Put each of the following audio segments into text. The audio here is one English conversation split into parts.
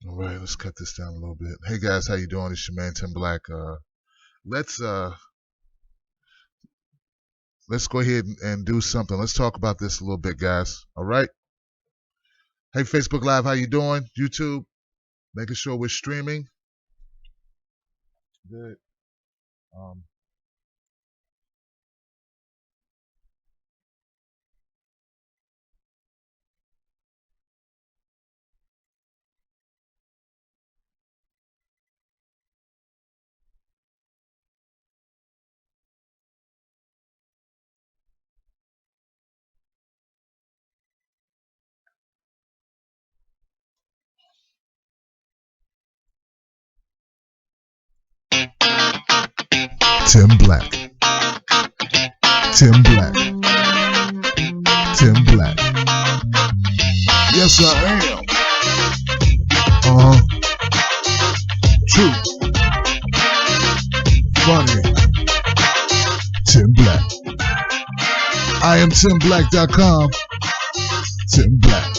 All right, let's cut this down a little bit. Hey guys, how you doing? It's your man Tim Black. Let's go ahead and do something. Let's talk about this a little bit, guys. All right. Hey, Facebook Live, how you doing? YouTube, making sure we're streaming. Good. Tim Black. Tim Black. Tim Black. Yes, I am. True. Funny. Tim Black. I am TimBlack.com. Tim Black.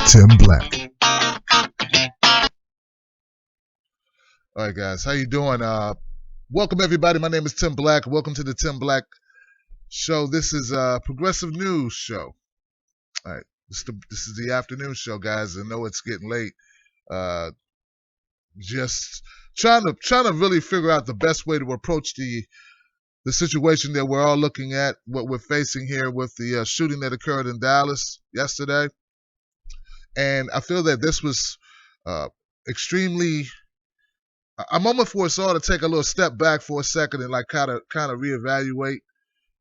Tim Black. All right, guys, how you doing? Welcome, everybody. My name is Tim Black. Welcome to the Tim Black Show. This is a progressive news show. All right, this is the afternoon show, guys. I know it's getting late. Just trying to really figure out the best way to approach the situation that we're all looking at, what we're facing here with the shooting that occurred in Dallas yesterday. And I feel that this was extremely a moment for us all to take a little step back for a second and like kind of reevaluate.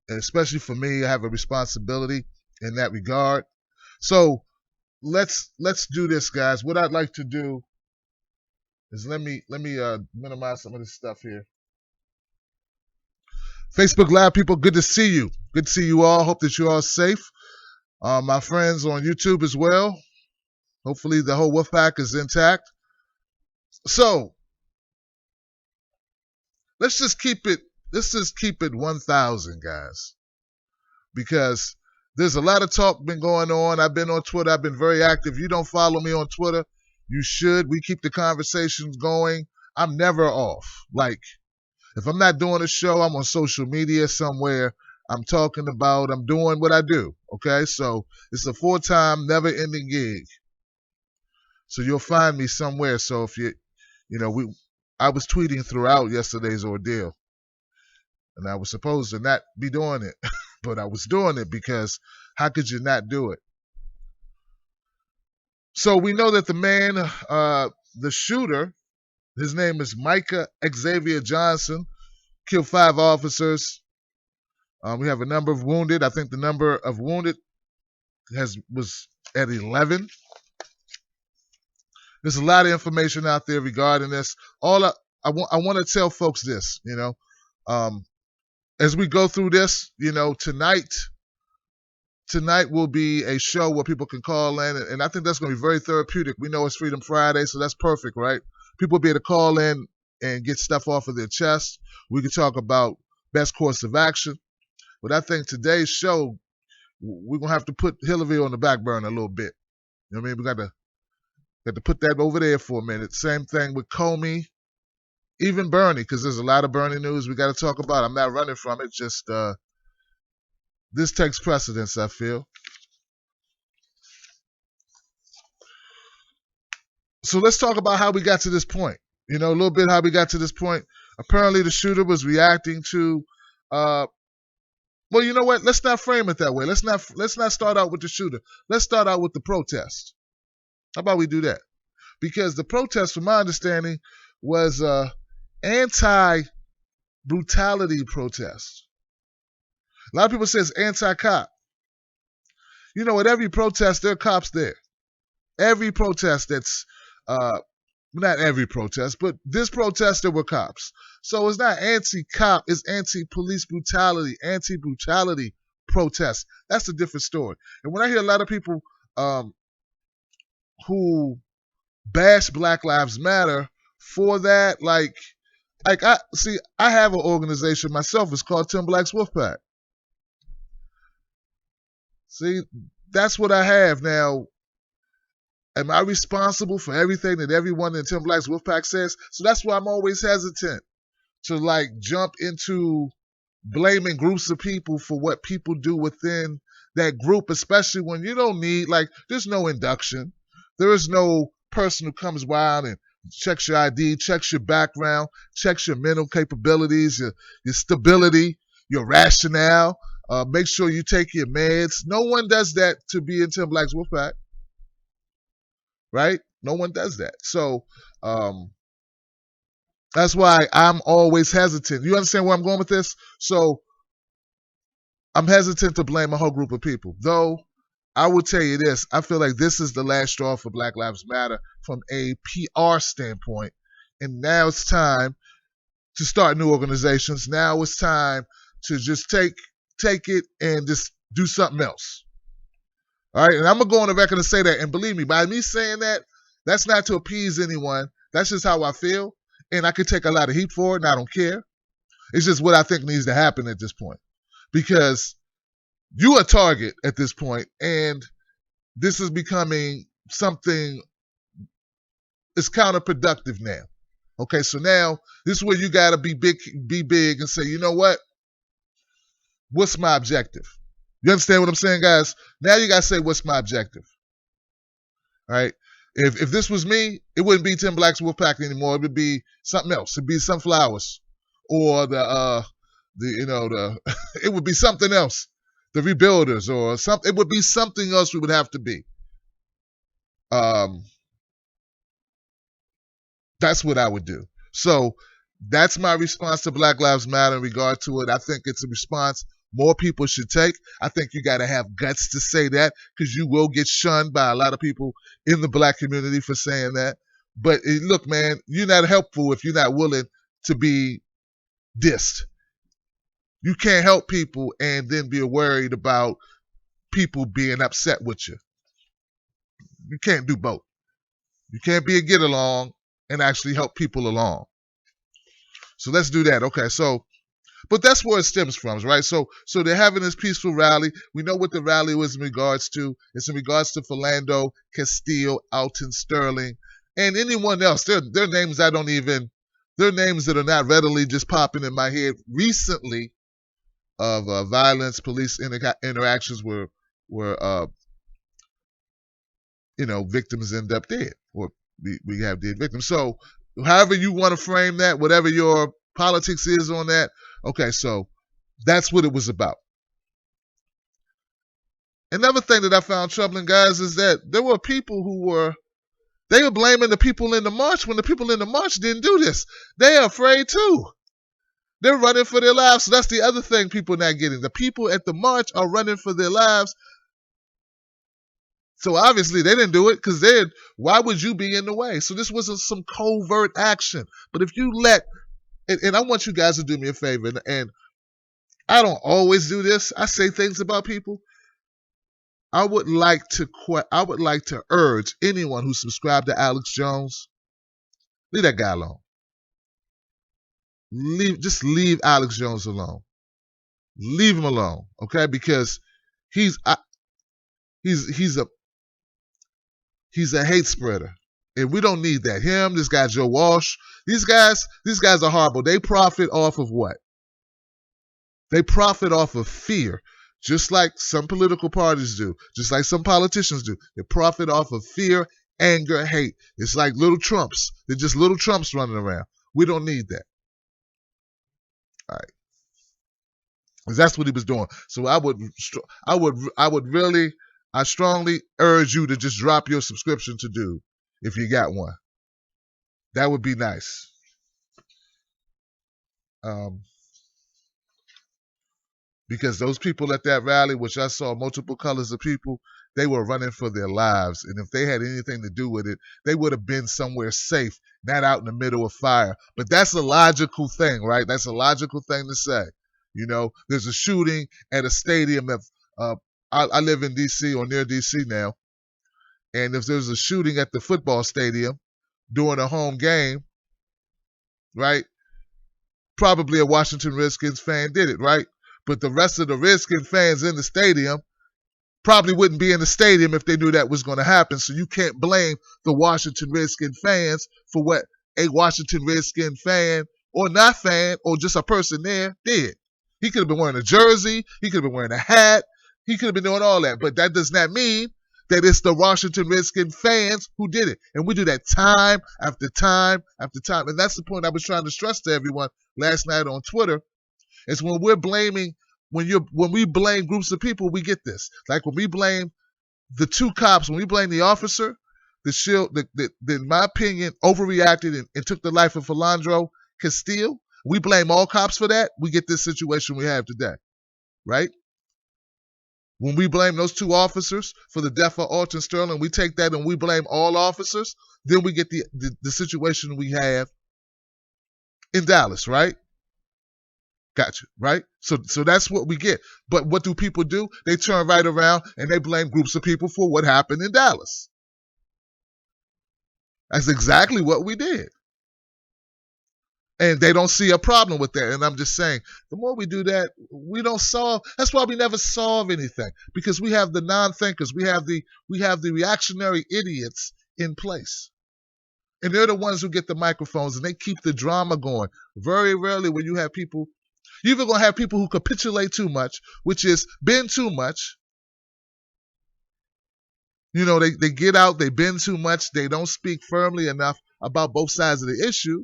And especially for me, I have a responsibility in that regard. So let's do this, guys. What I'd like to do is let me minimize some of this stuff here. Facebook Live people, good to see you. Good to see you all. Hope that you're all safe. My friends on YouTube as well. Hopefully the whole wolf pack is intact. So let's just keep it 1,000, guys, because there's a lot of talk been going on. I've been on Twitter. I've been very active. You don't follow me on Twitter, you should. We keep the conversations going. I'm never off. Like, if I'm not doing a show, I'm on social media somewhere. I'm doing what I do. Okay, so it's a full-time, never-ending gig. So you'll find me somewhere. So if I was tweeting throughout yesterday's ordeal, and I was supposed to not be doing it, but I was doing it because how could you not do it? So we know that the man, the shooter, his name is Micah Xavier Johnson, killed 5 officers. We have a number of wounded. I think the number of wounded was at 11. There's a lot of information out there regarding this. I want to tell folks this, as we go through this, tonight will be a show where people can call in, and I think that's going to be very therapeutic. We know it's Freedom Friday, so that's perfect, right? People will be able to call in and get stuff off of their chest. We can talk about best course of action. But I think today's show, we're going to have to put Hillary on the back burner a little bit. You know what I mean? We got to put that over there for a minute. Same thing with Comey, even Bernie, because there's a lot of Bernie news we got to talk about. I'm not running from it. Just this takes precedence, I feel. So let's talk about how we got to this point. A little bit how we got to this point. Apparently the shooter was reacting to well, you know what? Let's not frame it that way. Let's not start out with the shooter. Let's start out with the protest. How about we do that? Because the protest, from my understanding, was anti-brutality protest. A lot of people say it's anti-cop. At every protest, there are cops there. Every protest that's, not every protest, but this protest, there were cops. So it's not anti-cop, it's anti-police brutality, anti-brutality protest. That's a different story. And when I hear a lot of people who bash Black Lives Matter for that, like, like I have an organization myself. It's called Tim Black's Wolfpack. See, that's what I have now. Am I responsible for everything that everyone in Tim Black's Wolfpack says? So that's why I'm always hesitant to like jump into blaming groups of people for what people do within that group, especially when you don't need, like, there's no induction. There is no person who comes wild and checks your ID, checks your background, checks your mental capabilities, your stability, your rationale. Make sure you take your meds. No one does that to be in Tim Black's Wolfpack, right? No one does that. So that's why I'm always hesitant. You understand where I'm going with this? So I'm hesitant to blame a whole group of people. Though I will tell you this, I feel like this is the last straw for Black Lives Matter from a PR standpoint. And now it's time to start new organizations. Now it's time to just take it and just do something else. All right, and I'm going to go on the record and say that. And believe me, by me saying that, that's not to appease anyone. That's just how I feel. And I could take a lot of heat for it, and I don't care. It's just what I think needs to happen at this point. Because you are a target at this point, and this is becoming something that's counterproductive now. Okay, so now this is where you got to be big and say, you know what? What's my objective? You understand what I'm saying, guys? Now you got to say, what's my objective? All right? If this was me, it wouldn't be Tim Black's Wolfpack anymore. It would be something else. It'd be Sunflowers, or it would be something else. The Rebuilders, or something. It would be something else we would have to be. That's what I would do. So that's my response to Black Lives Matter in regard to it. I think it's a response more people should take. I think you got to have guts to say that, because you will get shunned by a lot of people in the Black community for saying that. But look, man, you're not helpful if you're not willing to be dissed. You can't help people and then be worried about people being upset with you. You can't do both. You can't be a get along and actually help people along. So let's do that. Okay, so, but that's where it stems from, right? So they're having this peaceful rally. We know what the rally was in regards to. It's in regards to Philando, Castile, Alton, Sterling, and anyone else. Their names they're names that are not readily just popping in my head recently of violence, police interactions where victims end up dead, or we have dead victims. So however you want to frame that, whatever your politics is on that, okay, so that's what it was about. Another thing that I found troubling, guys, is that there were people who were blaming the people in the march when the people in the march didn't do this. They're afraid too. They're running for their lives. So that's the other thing people are not getting. The people at the march are running for their lives. So obviously they didn't do it, because why would you be in the way? So this wasn't some covert action. But if you and I want you guys to do me a favor, and I don't always do this. I say things about people. I would like to urge anyone who subscribed to Alex Jones, leave that guy alone. Just leave Alex Jones alone. Leave him alone, okay? Because he's a hate spreader, and we don't need that. Him, this guy Joe Walsh, these guys are horrible. They profit off of what? They profit off of fear, just like some political parties do, just like some politicians do. They profit off of fear, anger, hate. It's like little Trumps. They're just little Trumps running around. We don't need that. All right. Because that's what he was doing. So I strongly urge you to just drop your subscription to Dude if you got one. That would be nice. Because those people at that rally, which I saw multiple colors of people, they were running for their lives. And if they had anything to do with it, they would have been somewhere safe, not out in the middle of fire. But that's a logical thing, right? That's a logical thing to say. There's a shooting at a stadium. I live in D.C. or near D.C. now. And if there's a shooting at the football stadium during a home game, right, probably a Washington Redskins fan did it, right? But the rest of the Redskins fans in the stadium probably wouldn't be in the stadium if they knew that was going to happen. So you can't blame the Washington Redskins fans for what a Washington Redskins fan or not fan or just a person there did. He could have been wearing a jersey. He could have been wearing a hat. He could have been doing all that. But that does not mean that it's the Washington Redskins fans who did it. And we do that time after time after time. And that's the point I was trying to stress to everyone last night on Twitter, is when we're blaming, when we blame groups of people, we get this. Like when we blame the two cops, when we blame the officer, that in my opinion, overreacted and took the life of Philando Castile, we blame all cops for that, we get this situation we have today, right? When we blame those two officers for the death of Alton Sterling, we take that and we blame all officers, then we get the situation we have in Dallas, right? Gotcha, right? So that's what we get. But what do people do? They turn right around and they blame groups of people for what happened in Dallas. That's exactly what we did. And they don't see a problem with that. And I'm just saying, the more we do that, we don't solve. That's why we never solve anything, because we have the non-thinkers, we have the reactionary idiots in place. And they're the ones who get the microphones and they keep the drama going. Very rarely when you have people, you're even going to have people who capitulate too much, which is bend too much. You know, they get out, they bend too much, they don't speak firmly enough about both sides of the issue.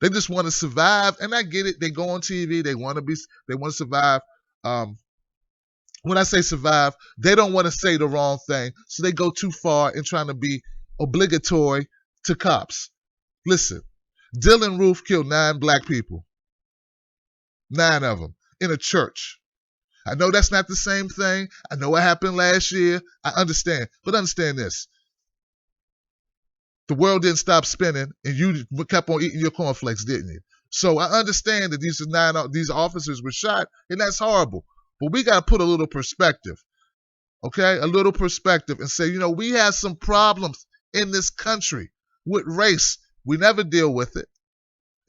They just want to survive, and I get it. They go on TV, they want to survive. When I say survive, they don't want to say the wrong thing, so they go too far in trying to be obligatory to cops. Listen, Dylan Roof killed 9 black people. 9 of them in a church. I know that's not the same thing. I know what happened last year. I understand. But understand this. The world didn't stop spinning, and you kept on eating your cornflakes, didn't you? So I understand that these officers were shot, and that's horrible. But we got to put a little perspective, okay? A little perspective and say, you know, we have some problems in this country with race. We never deal with it.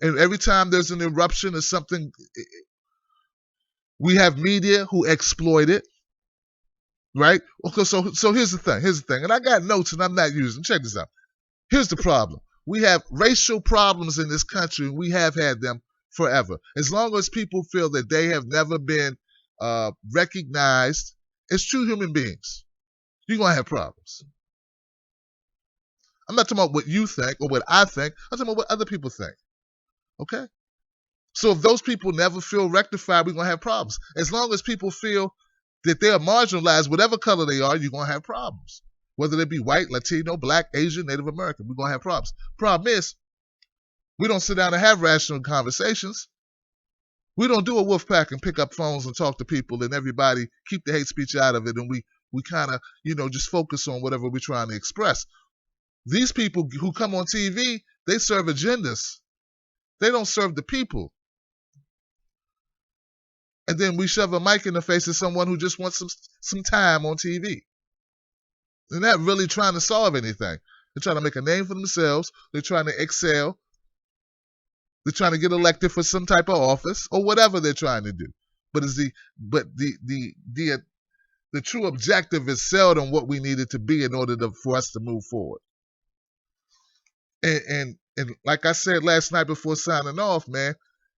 And every time there's an eruption or something, we have media who exploit it, right? Okay, so here's the thing. And I got notes and I'm not using them. Check this out. Here's the problem. We have racial problems in this country, and we have had them forever. As long as people feel that they have never been recognized as true human beings, you're going to have problems. I'm not talking about what you think or what I think. I'm talking about what other people think. Okay? So if those people never feel rectified, we're going to have problems. As long as people feel that they're marginalized, whatever color they are, you're going to have problems. Whether they be white, Latino, black, Asian, Native American, we're going to have problems. Problem is, we don't sit down and have rational conversations. We don't do a wolf pack and pick up phones and talk to people and everybody keep the hate speech out of it, and we kind of, just focus on whatever we're trying to express. These people who come on TV, they serve agendas. They don't serve the people. And then we shove a mic in the face of someone who just wants some time on TV. They're not really trying to solve anything. They're trying to make a name for themselves. They're trying to excel. They're trying to get elected for some type of office or whatever they're trying to do. But the true objective is seldom what we need it to be in order for us to move forward. And like I said last night before signing off, man,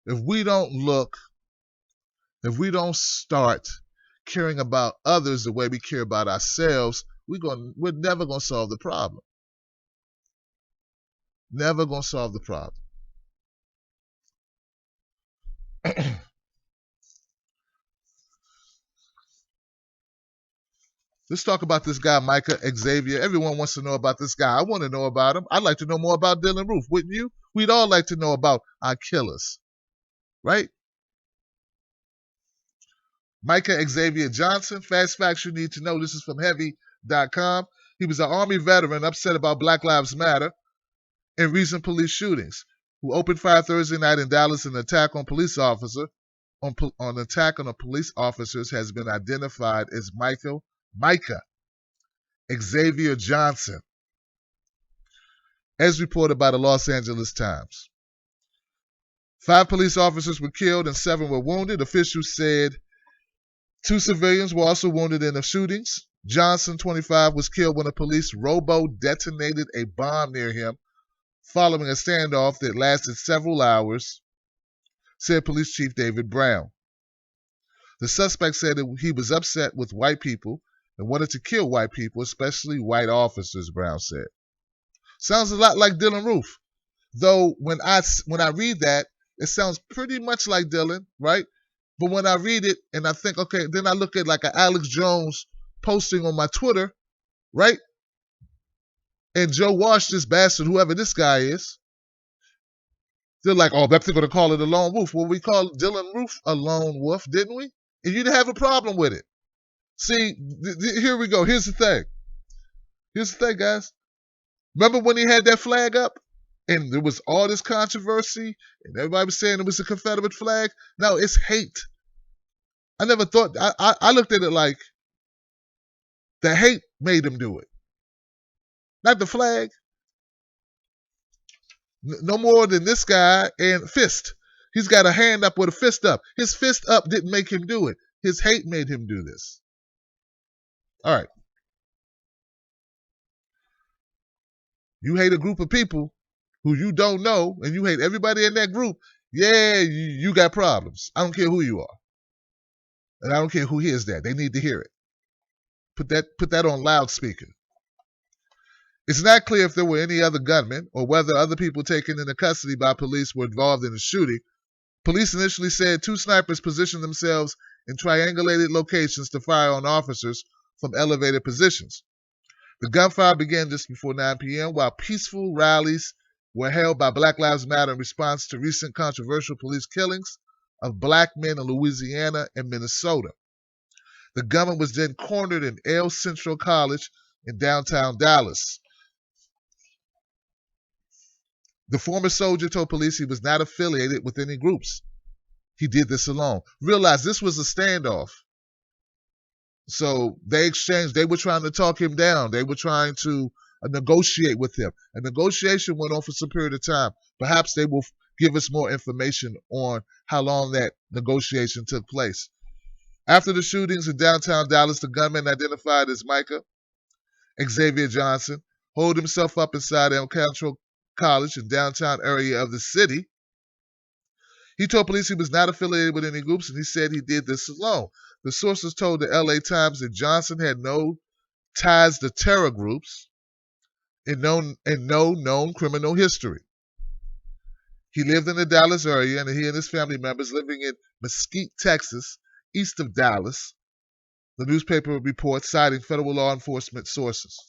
if we don't start caring about others the way we care about ourselves, we're never going to solve the problem. Never going to solve the problem. Let's talk about this guy, Micah Xavier. Everyone wants to know about this guy. I want to know about him. I'd like to know more about Dylan Roof, wouldn't you? We'd all like to know about our killers, right? Micah Xavier Johnson, fast facts you need to know. This is from heavy.com. He was an Army veteran upset about Black Lives Matter and recent police shootings, who opened fire Thursday night in Dallas. An attack on police officer on attack on the police officers has been identified as Micah Xavier Johnson, as reported by the Los Angeles Times. 5 police officers were killed and 7 were wounded. Officials said 2 civilians were also wounded in the shootings. Johnson, 25, was killed when a police robo-detonated a bomb near him following a standoff that lasted several hours, said Police Chief David Brown. The suspect said that he was upset with white people and wanted to kill white people, especially white officers, Brown said. Sounds a lot like Dylan Roof. Though when I read that, it sounds pretty much like Dylan, right? But when I read it and I think, okay, then I look at like an Alex Jones posting on my Twitter, right? And Joe Walsh, this bastard, whoever this guy is, they're like, oh, they're going to call it a lone wolf. Well, we called Dylan Roof a lone wolf, didn't we? And you didn't have a problem with it. See, here we go. Here's the thing, guys. Remember when he had that flag up? And there was all this controversy, and everybody was saying it was a Confederate flag. No, it's hate. I never thought, I looked at it like the hate made him do it. Not the flag. No more than this guy and fist. He's got a hand up with a fist up. His fist up didn't make him do it. His hate made him do this. All right. You hate a group of people who you don't know, and you hate everybody in that group. Yeah, you got problems. I don't care who you are. And I don't care who hears that. They need to hear it. Put that on loudspeaker. It's not clear if there were any other gunmen or whether other people taken into custody by police were involved in the shooting. Police initially said 2 snipers positioned themselves in triangulated locations to fire on officers from elevated positions. The gunfire began just before 9 p.m. while peaceful rallies were held by Black Lives Matter in response to recent controversial police killings of black men in Louisiana and Minnesota. The gunman was then cornered in El Centro College in downtown Dallas. The former soldier told police he was not affiliated with any groups. He did this alone. Realize this was a standoff. So they exchanged. They were trying to talk him down. They were trying to negotiate with him. A negotiation went on for some period of time. Perhaps they will give us more information on how long that negotiation took place. After the shootings in downtown Dallas, the gunman, identified as Micah Xavier Johnson, holed himself up inside El Centro College in downtown area of the city. He told police he was not affiliated with any groups, and he said he did this alone. The sources told the LA Times that Johnson had no ties to terror groups and no known criminal history. He lived in the Dallas area, and he and his family members living in Mesquite, Texas, east of Dallas, the newspaper reports, citing federal law enforcement sources.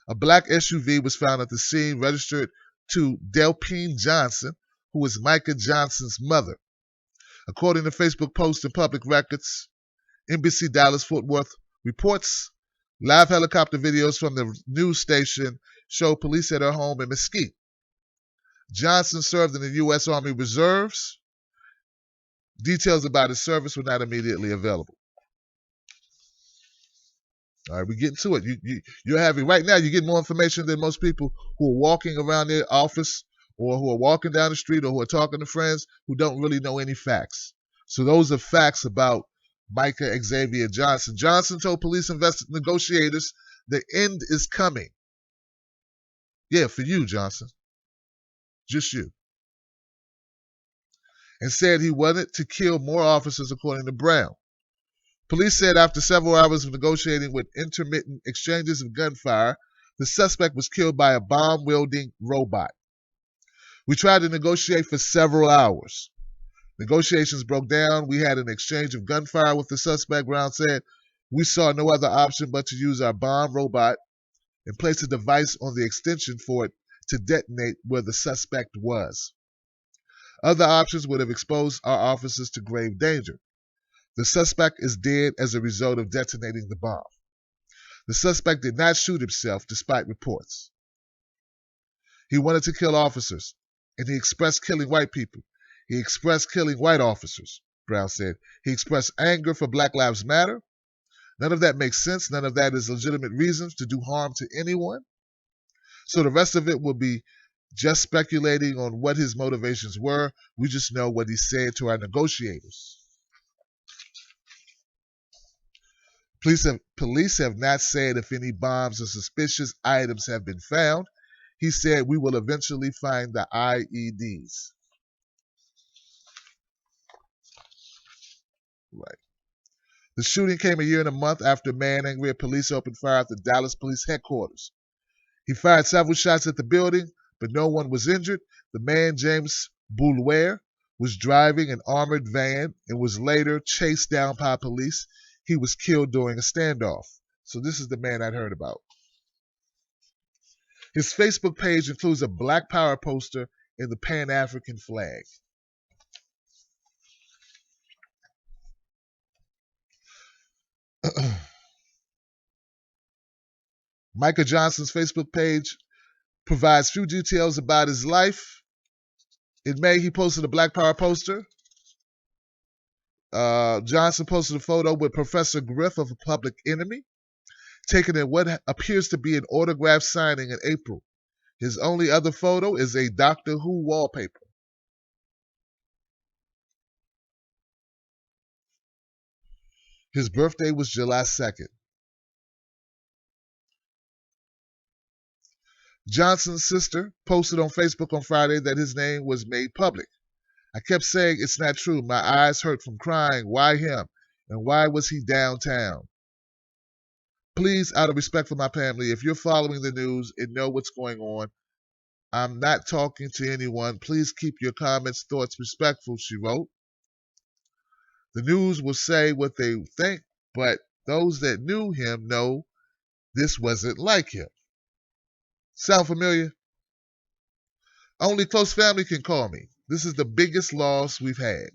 A black SUV was found at the scene, registered to Delpine Johnson, who was Micah Johnson's mother. According to Facebook posts and public records, NBC Dallas Fort Worth reports live helicopter videos from the news station show police at her home in Mesquite. Johnson served in the U.S. Army Reserves. Details about his service were not immediately available. All right, we get into it. You're having, right now, you get more information than most people who are walking around their office or who are walking down the street or who are talking to friends who don't really know any facts. So those are facts about Micah Xavier Johnson. Johnson told police negotiators the end is coming. Yeah, for you, Johnson. Just you. And said he wanted to kill more officers, according to Brown. Police said after several hours of negotiating with intermittent exchanges of gunfire, the suspect was killed by a bomb-wielding robot. We tried to negotiate for several hours. Negotiations broke down. We had an exchange of gunfire with the suspect, Brown said. We saw no other option but to use our bomb robot and place a device on the extension for it to detonate where the suspect was. Other options would have exposed our officers to grave danger. The suspect is dead as a result of detonating the bomb. The suspect did not shoot himself, despite reports. He wanted to kill officers, and he expressed killing white people. He expressed killing white officers, Brown said. He expressed anger for Black Lives Matter. None of that makes sense. None of that is legitimate reasons to do harm to anyone. So the rest of it will be just speculating on what his motivations were. We just know what he said to our negotiators. Police have not said if any bombs or suspicious items have been found. He said we will eventually find the IEDs. Right. The shooting came a year and a month after a man angry at police opened fire at the Dallas police headquarters. He fired several shots at the building, but no one was injured. The man, James Boulware, was driving an armored van and was later chased down by police. He was killed during a standoff. So this is the man I'd heard about. His Facebook page includes a Black Power poster and the Pan-African flag. Micah Johnson's Facebook page provides few details about his life. In May, he posted a Black Power poster. Johnson posted a photo with Professor Griff of a Public Enemy, taken at what appears to be an autograph signing in April. His only other photo is a Doctor Who wallpaper. His birthday was July 2nd. Johnson's sister posted on Facebook on Friday that his name was made public. I kept saying it's not true. My eyes hurt from crying. Why him? And why was he downtown? Please, out of respect for my family, if you're following the news and know what's going on, I'm not talking to anyone. Please keep your comments, thoughts respectful, she wrote. The news will say what they think, but those that knew him know this wasn't like him. Sound familiar? Only close family can call me. This is the biggest loss we've had.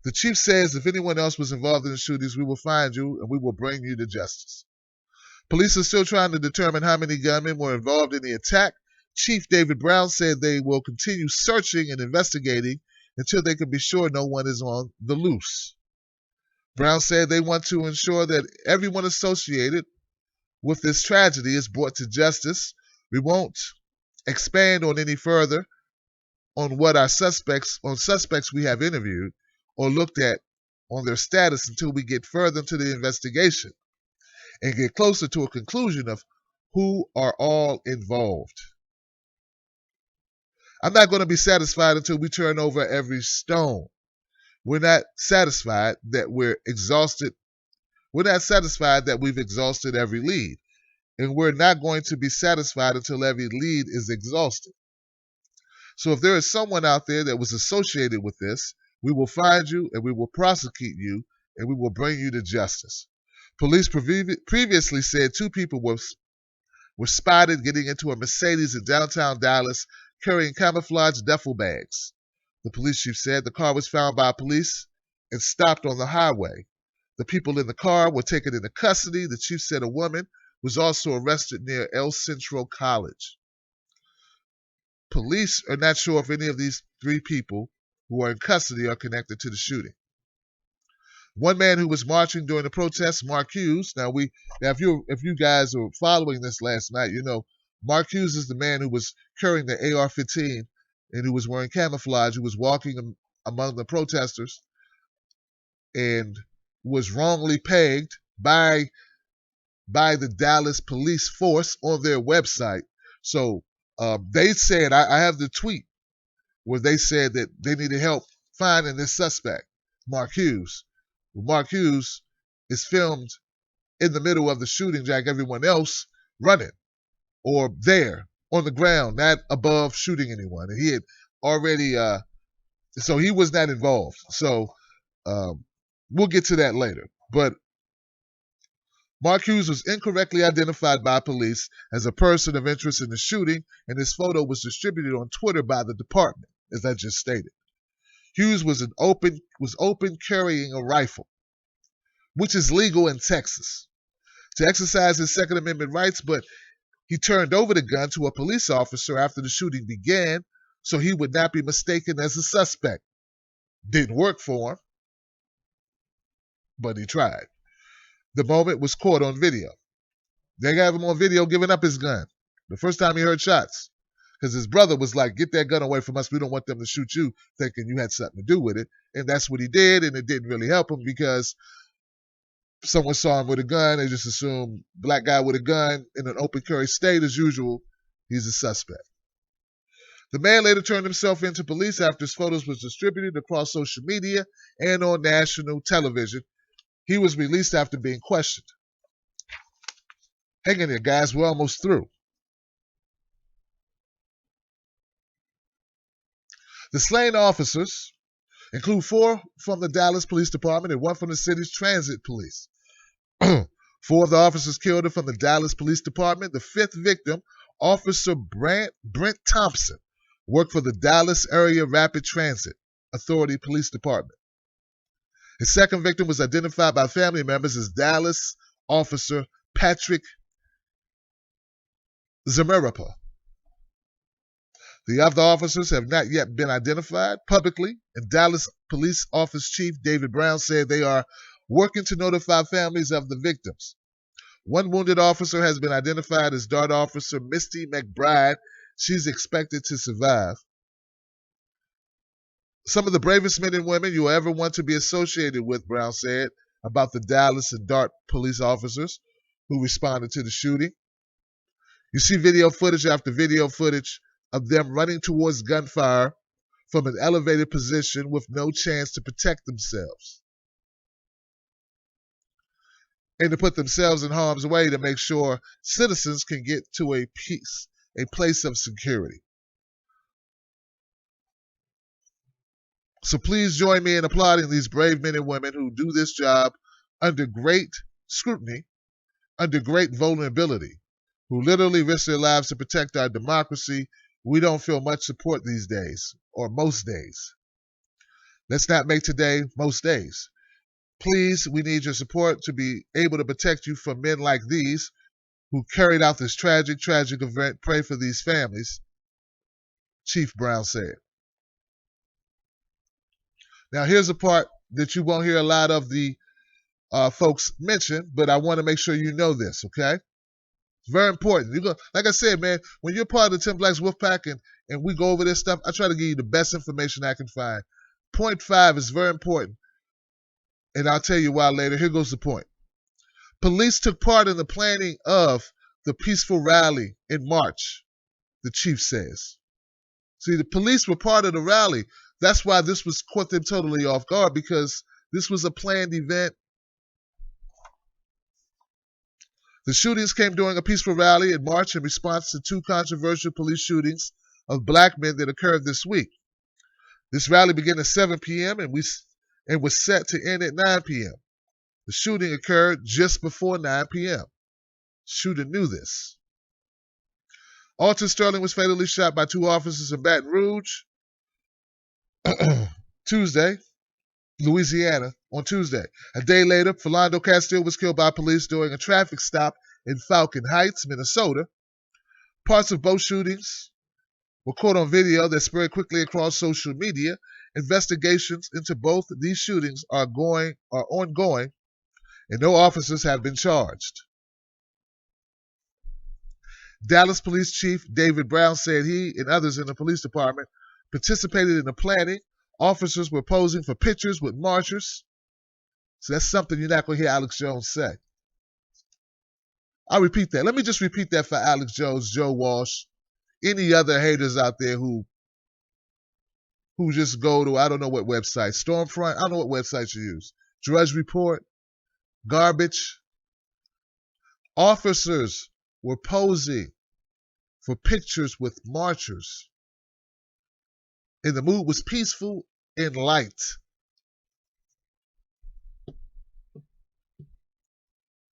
The chief says if anyone else was involved in the shootings, we will find you and we will bring you to justice. Police are still trying to determine how many gunmen were involved in the attack. Chief David Brown said they will continue searching and investigating until they can be sure no one is on the loose. Brown said they want to ensure that everyone associated with this tragedy is brought to justice. We won't expand on any further on what our suspects we have interviewed or looked at on their status until we get further into the investigation and get closer to a conclusion of who are all involved. I'm not going to be satisfied until we turn over every stone. We're not satisfied that we're exhausted. We're not satisfied that we've exhausted every lead. And we're not going to be satisfied until every lead is exhausted. So if there is someone out there that was associated with this, we will find you and we will prosecute you and we will bring you to justice. Police previously said 2 people were spotted getting into a Mercedes in downtown Dallas carrying camouflage duffel bags. The police chief said the car was found by police and stopped on the highway. The people in the car were taken into custody. The chief said a woman was also arrested near El Centro College. Police are not sure if any of these 3 people who are in custody are connected to the shooting. One man who was marching during the protests, Mark Hughes. Now if you guys were following this last night, you know Mark Hughes is the man who was carrying the AR-15 and who was wearing camouflage, who was walking among the protesters and was wrongly pegged by the Dallas police force on their website. So they said, I have the tweet where they said that they needed help finding this suspect, Mark Hughes. Mark Hughes is filmed in the middle of the shooting, like everyone else, running or there on the ground, not above shooting anyone. And he had already, so he was not involved. So we'll get to that later. But Mark Hughes was incorrectly identified by police as a person of interest in the shooting, and his photo was distributed on Twitter by the department, as I just stated. Hughes was open carrying a rifle, which is legal in Texas, to exercise his Second Amendment rights, but he turned over the gun to a police officer after the shooting began so he would not be mistaken as a suspect. Didn't work for him, but he tried. The moment was caught on video. They got him on video giving up his gun. The first time he heard shots. Because his brother was like, get that gun away from us. We don't want them to shoot you, thinking you had something to do with it. And that's what he did, and it didn't really help him because someone saw him with a gun. They just assumed black guy with a gun in an open carry state as usual. He's a suspect. The man later turned himself into police after his photos was distributed across social media and on national television. He was released after being questioned. Hang in there, guys. We're almost through. The slain officers include 4 from the Dallas Police Department and 1 from the city's transit police. 4 of the officers killed are from the Dallas Police Department. The 5th victim, Officer Brent Thompson, worked for the Dallas Area Rapid Transit Authority Police Department. His 2nd victim was identified by family members as Dallas Officer Patrick Zamarapa. The other officers have not yet been identified publicly, and Dallas Police Office Chief David Brown said they are working to notify families of the victims. 1 wounded officer has been identified as Dart Officer Misty McBride. She's expected to survive. Some of the bravest men and women you'll ever want to be associated with, Brown said about the Dallas and Dart police officers who responded to the shooting. You see video footage after video footage of them running towards gunfire from an elevated position with no chance to protect themselves and to put themselves in harm's way to make sure citizens can get to a place of security. So please join me in applauding these brave men and women who do this job under great scrutiny, under great vulnerability, who literally risk their lives to protect our democracy. We don't feel much support these days, or most days. Let's not make today most days. Please, we need your support to be able to protect you from men like these who carried out this tragic event. Pray for these families, Chief Brown said. Now, here's a part that you won't hear a lot of the folks mention, but I want to make sure you know this, okay? Very important. Like I said, man, when you're part of the 10 Blacks Wolfpack and we go over this stuff, I try to give you the best information I can find. Point 5 is very important, and I'll tell you why later. Here goes the point. Police took part in the planning of the peaceful rally in March, the chief says. See, the police were part of the rally. That's why this was caught them totally off guard, because this was a planned event. The shootings came during a peaceful rally in March in response to 2 controversial police shootings of black men that occurred this week. This rally began at 7 p.m. and was set to end at 9 p.m. The shooting occurred just before 9 p.m. Shooter knew this. Alton Sterling was fatally shot by 2 officers in Baton Rouge Louisiana, on Tuesday. A day later, Philando Castile was killed by police during a traffic stop in Falcon Heights, Minnesota. Parts of both shootings were caught on video that spread quickly across social media. Investigations into both these shootings are ongoing, and no officers have been charged. Dallas Police Chief David Brown said he and others in the police department participated in the planning. Officers were posing for pictures with marchers. So that's something you're not going to hear Alex Jones say. I'll repeat that. Let me just repeat that for Alex Jones, Joe Walsh, any other haters out there who just go to, I don't know what website, Stormfront, I don't know what websites you use, Drudge Report, Garbage. Officers were posing for pictures with marchers. And the mood was peaceful and light.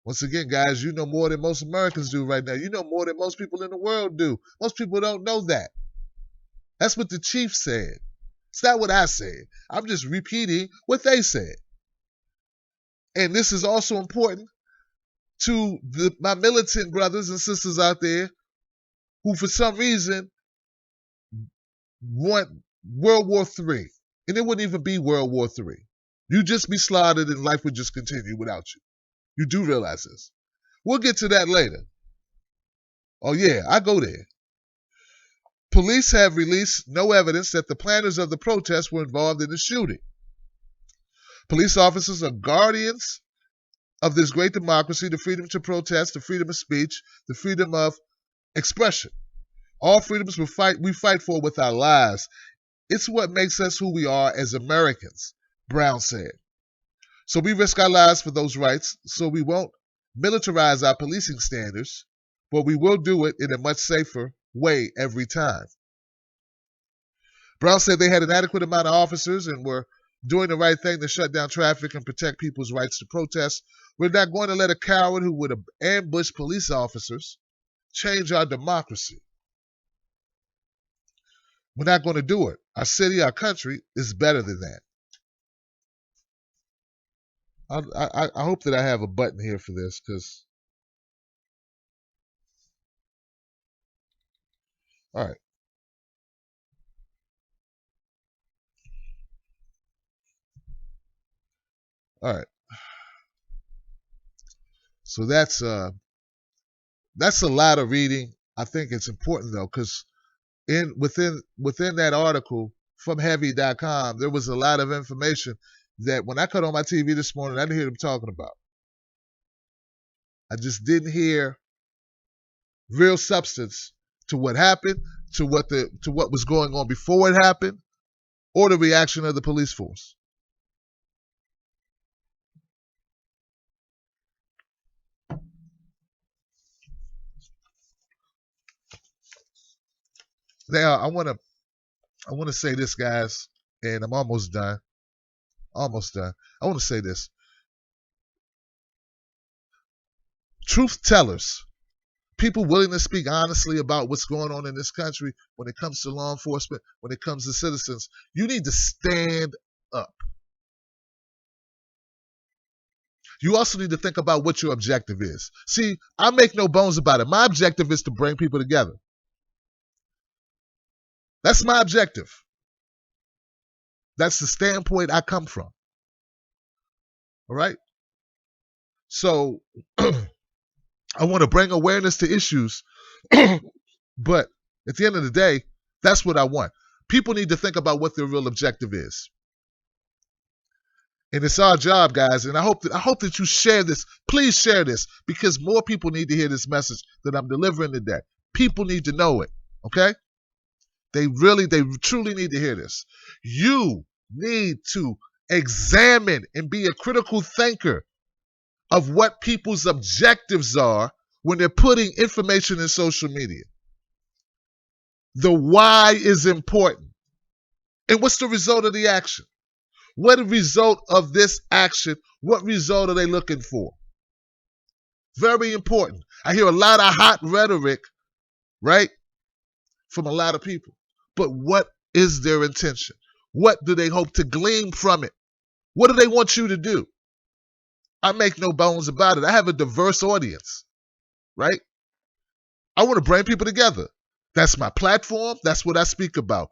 Once again, guys, you know more than most Americans do right now. You know more than most people in the world do. Most people don't know that. That's what the chief said. It's not what I said. I'm just repeating what they said. And this is also important to my militant brothers and sisters out there who, for some reason, want World War III. And it wouldn't even be World War III. You'd just be slaughtered and life would just continue without you. You do realize this. We'll get to that later. Oh, yeah, I go there. Police have released no evidence that the planners of the protest were involved in the shooting. Police officers are guardians of this great democracy, the freedom to protest, the freedom of speech, the freedom of expression. All freedoms we fight for with our lives. It's what makes us who we are as Americans, Brown said. So we risk our lives for those rights, so we won't militarize our policing standards, but we will do it in a much safer way every time. Brown said they had an adequate amount of officers and were doing the right thing to shut down traffic and protect people's rights to protest. We're not going to let a coward who would ambush police officers change our democracy. We're not going to do it. Our city, our country is better than that. I hope that I have a button here for this, because all right. All right. So that's a lot of reading. I think it's important though, because within that article from heavy.com, there was a lot of information that when I cut on my TV this morning, I didn't hear them talking about. I just didn't hear real substance to what happened, to what was going on before it happened, or the reaction of the police force. Now I want to say this, guys, and I'm almost done. Almost done. I want to say this. Truth tellers, people willing to speak honestly about what's going on in this country when it comes to law enforcement, when it comes to citizens, you need to stand up. You also need to think about what your objective is. See, I make no bones about it. My objective is to bring people together. That's my objective. That's the standpoint I come from. All right? So I want to bring awareness to issues, but at the end of the day, that's what I want. People need to think about what their real objective is. And it's our job, guys, and I hope that you share this. Please share this, because more people need to hear this message that I'm delivering today. People need to know it, okay? They truly need to hear this. You need to examine and be a critical thinker of what people's objectives are when they're putting information in social media. The why is important. And what's the result of the action? What the result of this action? What result are they looking for? Very important. I hear a lot of hot rhetoric, right, from a lot of people. But what is their intention? What do they hope to glean from it? What do they want you to do? I make no bones about it. I have a diverse audience, right? I want to bring people together. That's my platform. That's what I speak about.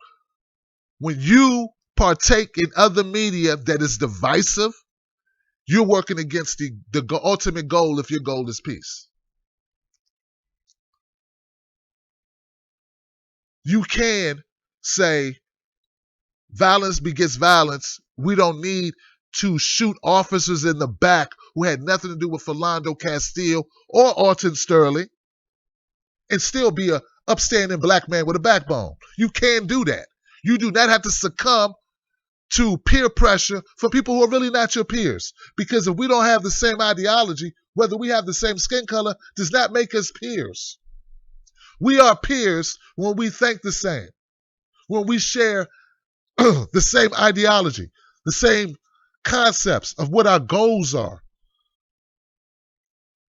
When you partake in other media that is divisive, you're working against the ultimate goal if your goal is peace. You can say violence begets violence. We don't need to shoot officers in the back who had nothing to do with Philando, Castile, or Alton Sterling, and still be a upstanding black man with a backbone. You can do that. You do not have to succumb to peer pressure from people who are really not your peers. Because if we don't have the same ideology, whether we have the same skin color, does not make us peers. We are peers when we think the same, when we share the same ideology, the same concepts of what our goals are.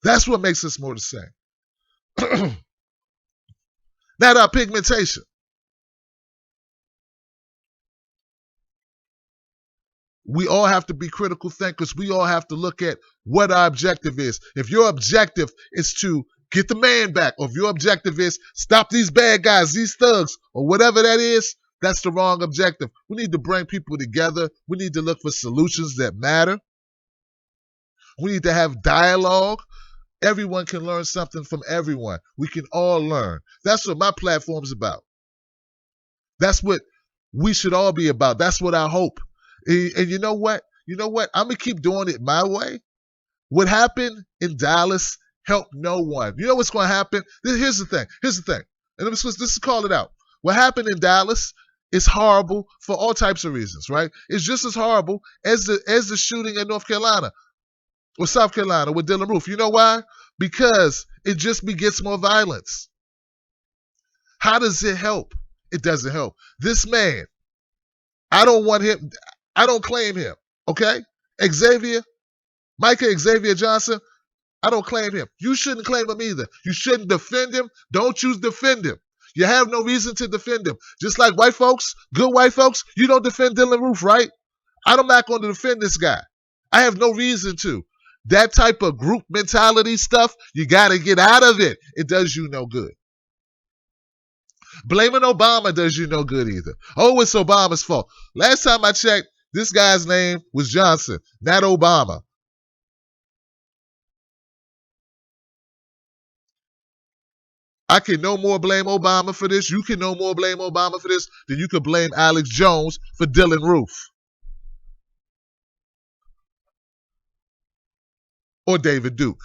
That's what makes us more the same. Not our pigmentation. We all have to be critical thinkers. We all have to look at what our objective is. If your objective is to get the man back, or if your objective is stop these bad guys, these thugs, or whatever that is, that's the wrong objective. We need to bring people together. We need to look for solutions that matter. We need to have dialogue. Everyone can learn something from everyone. We can all learn. That's what my platform's about. That's what we should all be about. That's what I hope. And you know what? You know what? I'm going to keep doing it my way. What happened in Dallas helped no one. You know what's going to happen? Here's the thing. And let's just call it out. What happened in Dallas is horrible for all types of reasons, right? It's just as horrible as the shooting in North Carolina or South Carolina with Dylan Roof. You know why? Because it just begets more violence. How does it help? It doesn't help. This man, I don't want him. I don't claim him. Okay? Micah Xavier Johnson, I don't claim him. You shouldn't claim him either. You shouldn't defend him. Don't choose to defend him. You have no reason to defend him. Just like white folks, good white folks, you don't defend Dylan Roof, right? I'm not going to defend this guy. I have no reason to. That type of group mentality stuff, you got to get out of it. It does you no good. Blaming Obama does you no good either. Oh, it's Obama's fault. Last time I checked, this guy's name was Johnson, not Obama. I can no more blame Obama for this. You can no more blame Obama for this than you could blame Alex Jones for Dylan Roof. Or David Duke.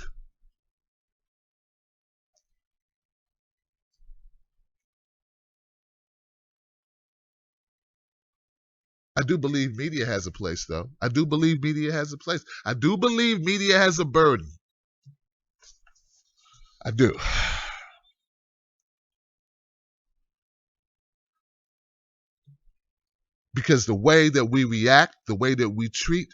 I do believe media has a place, though. I do believe media has a place. I do believe media has a burden. I do. Because the way that we react, the way that we treat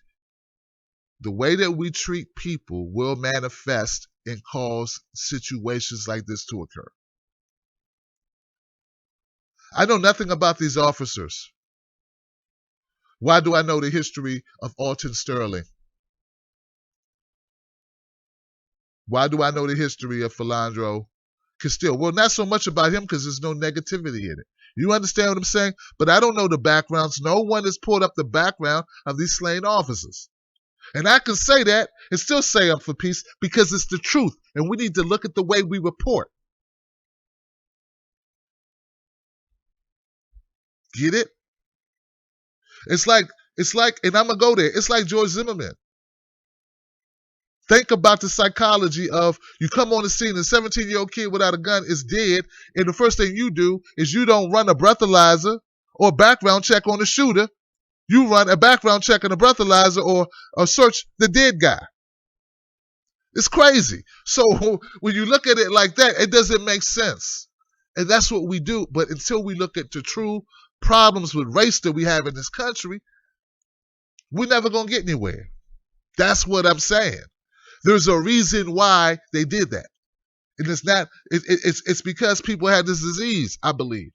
people will manifest and cause situations like this to occur. I know nothing about these officers. Why do I know the history of Alton Sterling? Why do I know the history of Philando Castile? Well, not so much about him because there's no negativity in it. You understand what I'm saying? But I don't know the backgrounds. No one has pulled up the background of these slain officers. And I can say that and still say I'm for peace because it's the truth. And we need to look at the way we report. Get it? It's like, and I'm going to go there. It's like George Zimmerman. Think about the psychology of you come on the scene, a 17-year-old kid without a gun is dead, and the first thing you do is you don't run a breathalyzer or background check on the shooter. You run a background check and a breathalyzer or search the dead guy. It's crazy. So when you look at it like that, it doesn't make sense. And that's what we do. But until we look at the true problems with race that we have in this country, we're never going to get anywhere. That's what I'm saying. There's a reason why they did that. And it's because people had this disease, I believe.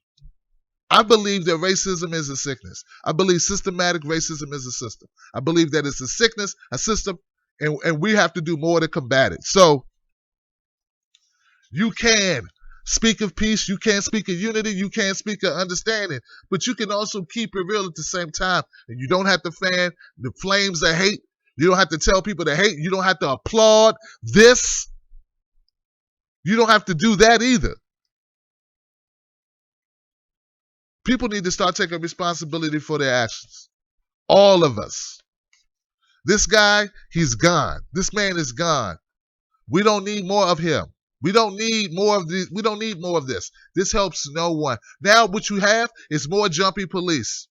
I believe that racism is a sickness. I believe systematic racism is a system. I believe that it's a sickness, a system, and we have to do more to combat it. So you can speak of peace, you can speak of unity, you can speak of understanding, but you can also keep it real at the same time. And you don't have to fan the flames of hate. You don't have to tell people to hate. You don't have to applaud this. You don't have to do that either. People need to start taking responsibility for their actions. All of us. This guy, he's gone. This man is gone. We don't need more of him. We don't need more of this. We don't need more of this. This helps no one. Now what you have is more jumpy police,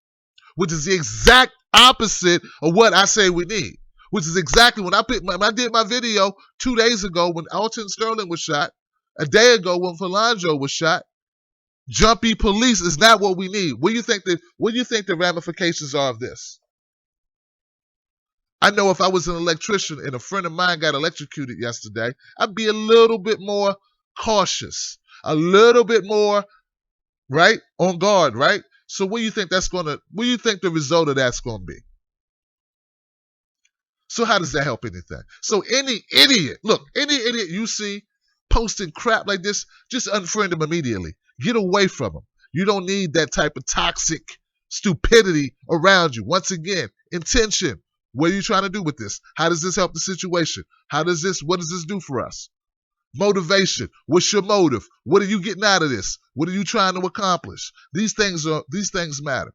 which is the exact opposite of what I say we need. Which is exactly when I did my video 2 days ago when Alton Sterling was shot, a day ago when Philando was shot. Jumpy police is not what we need. What do you think the ramifications are of this? I know if I was an electrician and a friend of mine got electrocuted yesterday, I'd be a little bit more cautious, a little bit more, right, on guard, right? So what do you think the result of that's gonna be? So how does that help anything? So any idiot you see posting crap like this, just unfriend him immediately. Get away from him. You don't need that type of toxic stupidity around you. Once again, intention. What are you trying to do with this? How does this help the situation? What does this do for us? Motivation. What's your motive? What are you getting out of this? What are you trying to accomplish? These things matter.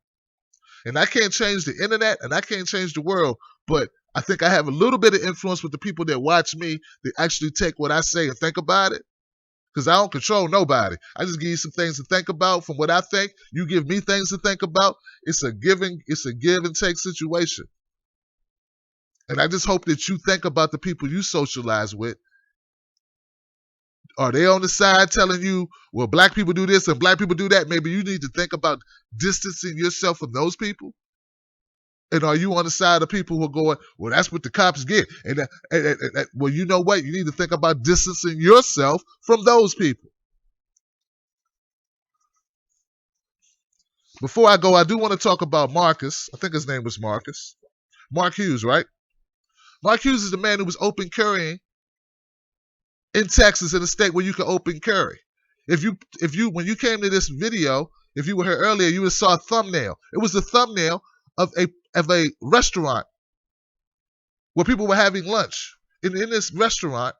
And I can't change the internet and I can't change the world, but I think I have a little bit of influence with the people that watch me that actually take what I say and think about it. Because I don't control nobody. I just give you some things to think about from what I think. You give me things to think about. It's a give and take situation. And I just hope that you think about the people you socialize with. Are they on the side telling you, well, black people do this and black people do that? Maybe you need to think about distancing yourself from those people. And are you on the side of people who are going, well, that's what the cops get? And well, you know what? You need to think about distancing yourself from those people. Before I go, I do want to talk about Marcus. I think his name was Marcus. Mark Hughes, right? Mark Hughes is the man who was open carrying in Texas, in a state where you can open carry. If you when you came to this video, if you were here earlier, you would have saw a thumbnail. It was a thumbnail of a restaurant where people were having lunch. In this restaurant,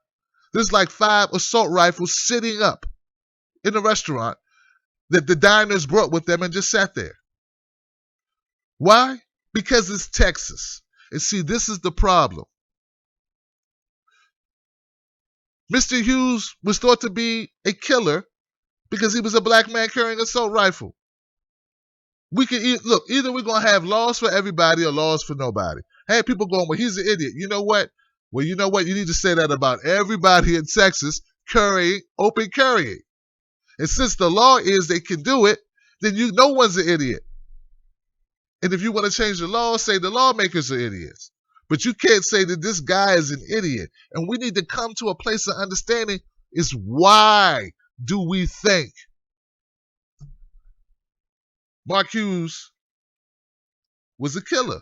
there's like 5 assault rifles sitting up in the restaurant that the diners brought with them and just sat there. Why? Because it's Texas. And see, this is the problem. Mr. Hughes was thought to be a killer because he was a black man carrying an assault rifle. We can look, either we're going to have laws for everybody or laws for nobody. Hey, people going, well, he's an idiot. You know what? Well, you know what? You need to say that about everybody in Texas open carrying. And since the law is they can do it, then no one's an idiot. And if you want to change the law, say the lawmakers are idiots. But you can't say that this guy is an idiot. And we need to come to a place of understanding is why do we think Mark Hughes was a killer?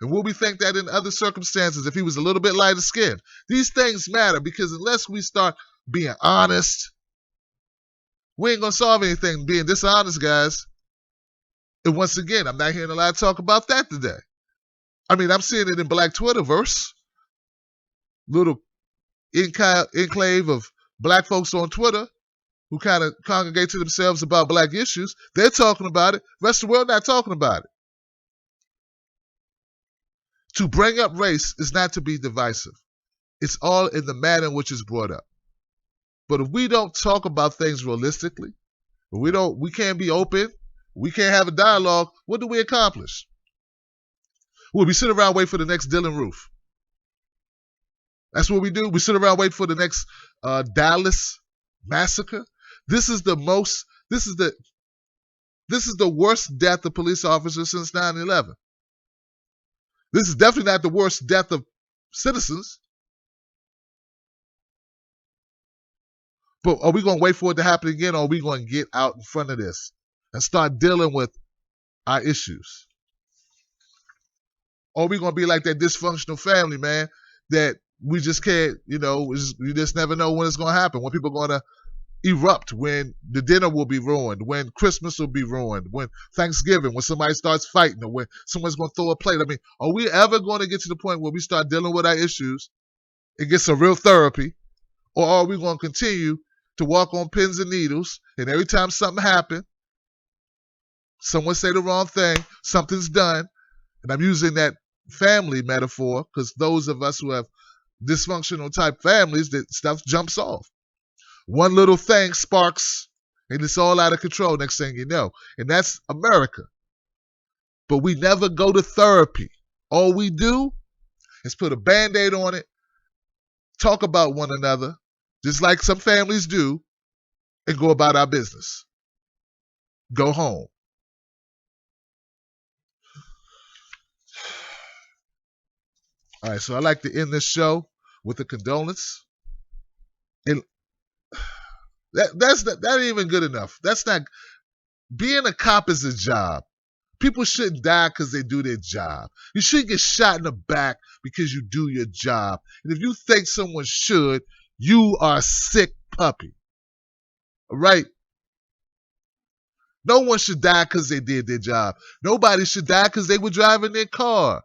And will we think that in other circumstances if he was a little bit lighter skinned? These things matter because unless we start being honest, we ain't going to solve anything being dishonest, guys. And once again, I'm not hearing a lot of talk about that today. I mean, I'm seeing it in Black Twitterverse. Little enclave of black folks on Twitter who kind of congregate to themselves about black issues. They're talking about it. The rest of the world not talking about it. To bring up race is not to be divisive. It's all in the manner in which it's brought up. But if we don't talk about things realistically, if we can't be open, we can't have a dialogue, what do we accomplish? Well, we sit around wait for the next Dylan Roof. That's what we do. We sit around wait for the next Dallas massacre. This is the worst death of police officers since 9/11. This is definitely not the worst death of citizens. But are we going to wait for it to happen again, or are we going to get out in front of this and start dealing with our issues? Or are we going to be like that dysfunctional family, man, that we just can't, you just never know when it's going to happen, when people are going to erupt, when the dinner will be ruined, when Christmas will be ruined, when Thanksgiving, when somebody starts fighting, or when someone's going to throw a plate. I mean, are we ever going to get to the point where we start dealing with our issues and get some real therapy? Or are we going to continue to walk on pins and needles, and every time something happens, someone say the wrong thing, something's done, and I'm using that family metaphor because those of us who have dysfunctional type families, that stuff jumps off. One little thing sparks, and it's all out of control next thing you know. And that's America. But we never go to therapy. All we do is put a Band-Aid on it, talk about one another, just like some families do, and go about our business. Go home. All right, so I like to end this show with a condolence. And that ain't even good enough. That's not. Being a cop is a job. People shouldn't die because they do their job. You shouldn't get shot in the back because you do your job. And if you think someone should, you are a sick puppy. All right? No one should die because they did their job. Nobody should die because they were driving their car.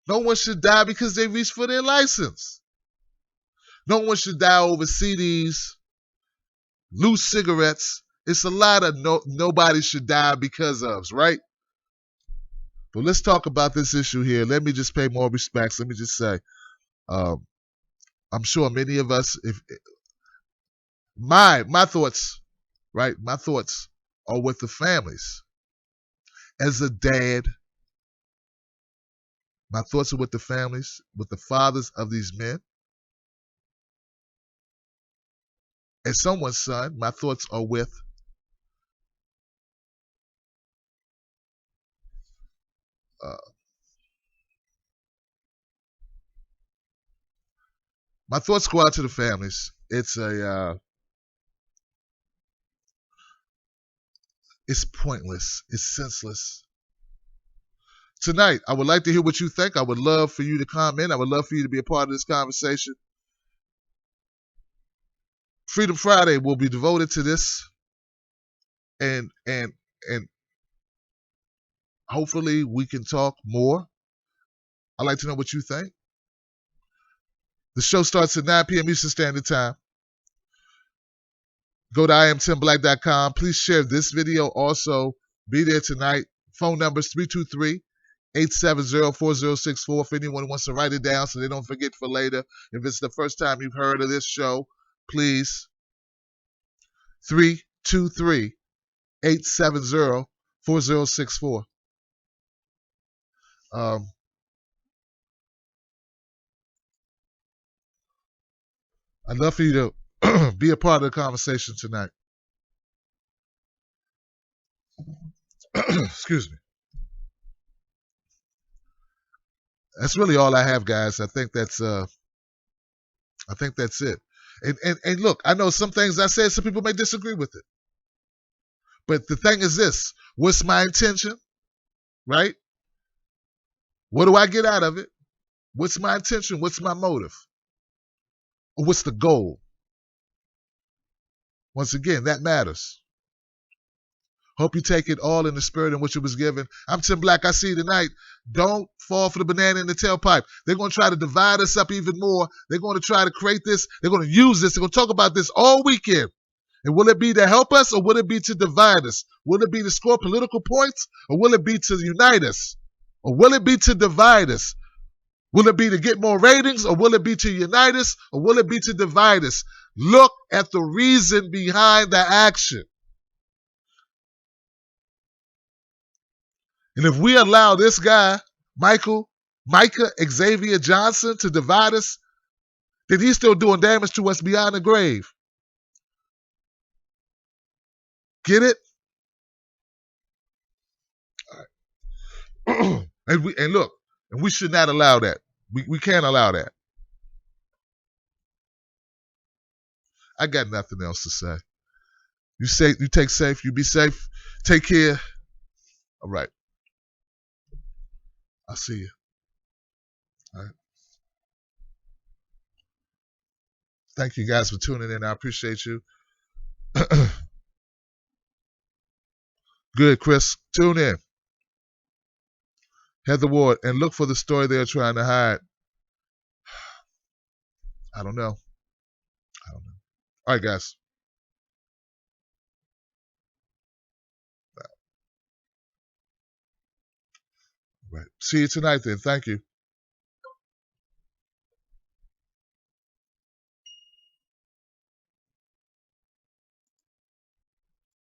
No one should die because they reached for their license. No one should die over CDs, loose cigarettes. It's a lot of nobody should die because of, right? But let's talk about this issue here. Let me just pay more respects. Let me just say, I'm sure many of us, if my thoughts, right? My thoughts are with the families. As a dad, my thoughts are with the families, with the fathers of these men. As someone's son, my thoughts are with my thoughts go out to the families. It's pointless. It's senseless. Tonight, I would like to hear what you think. I would love for you to comment. I would love for you to be a part of this conversation. Freedom Friday will be devoted to this, and hopefully we can talk more. I'd like to know what you think. The show starts at 9 p.m. Eastern Standard Time. Go to IamTimBlack.com. Please share this video. Also, be there tonight. Phone number is 323-870-4064 if anyone wants to write it down so they don't forget for later. If it's the first time you've heard of this show, please. 323-870-4064. I'd love for you to be a part of the conversation tonight. Excuse me. That's really all I have, guys. I think that's it. And look, I know some things I said, some people may disagree with it. But the thing is this: what's my intention? Right? What do I get out of it? What's my intention? What's my motive? Or what's the goal? Once again, that matters. Hope you take it all in the spirit in which it was given. I'm Tim Black. I see you tonight. Don't fall for the banana in the tailpipe. They're going to try to divide us up even more. They're going to try to create this. They're going to use this. They're going to talk about this all weekend. And will it be to help us or will it be to divide us? Will it be to score political points or will it be to unite us? Or will it be to divide us? Will it be to get more ratings or will it be to unite us or will it be to divide us? Look at the reason behind the action. And if we allow this guy, Micah Xavier Johnson, to divide us, then he's still doing damage to us beyond the grave. Get it? All right. and look, and we should not allow that. We can't allow that. I got nothing else to say. You take safe, you be safe, take care. All right. I'll see you. All right. Thank you guys for tuning in. I appreciate you. Good, Chris. Tune in. Heather Ward, and look for the story they're trying to hide. I don't know. All right, guys. All right. See you tonight then. Thank you.